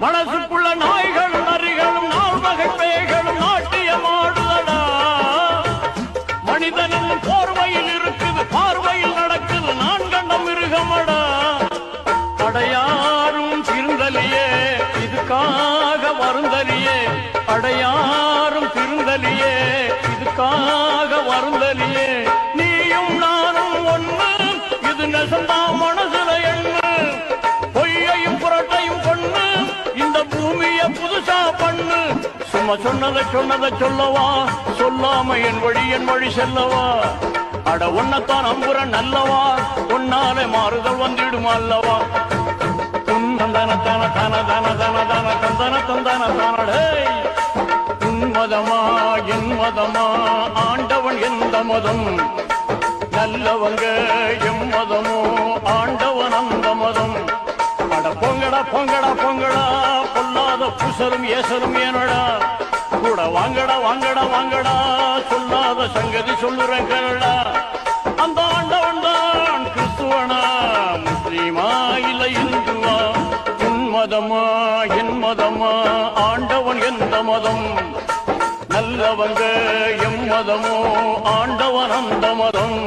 மனசுக்குள்ள நாய்களும் நரிகளும் நாள் வகை பேய்களும் நாட்டியமாடுதடா. மனிதனின் போர்வையில் இருக்குது, பார்வையில் நடக்குது, நான் கண்ட மிருகமடா. அடையாரும் திருந்தலியே இதுக்காக வருந்தலியே, அடையாரும் திருந்தலியே இதுக்காக வருந்தலியே. நீயும் நானும் ஒண்ணு, இது நெசந்தா மனசுல எண்ணு. பொய்யையும் புரட்டையும் பொண்ணு, இந்த பூமிய புதுசா பண்ணு. சும்மா சொன்னதை சொல்லவா, சொல்லாம என் வழி செல்லவா. அட ஒன்னத்தான் நம்புற நல்லவா, ஒன்னாலே மாறுதல் வந்துடுமா அல்லவா. மதமா என் மதமா, ஆண்டவன் எந்த மதம், நல்லவங்க எம் மதமோ ஆண்டவன் அந்த மதம். அட பொங்கடா பொங்கடா பொங்கடா, பொல்லாத புசரும் ஏசரும் ஏனடா. கூட வாங்கடா வாங்கடா வாங்கடா, சொல்லாத சங்கதி சொல்லுறேன் கேளடா. அந்த ஆண்டவன் தான் கிறிஸ்துவனா, முஸ்லீமா இல்ல இந்துவா. உன் மதமா என் மதமா, ஆண்டவன் எந்த மதம், நல்லவங்க எம் மதமோ ஆண்டவன் அந்த மதம்.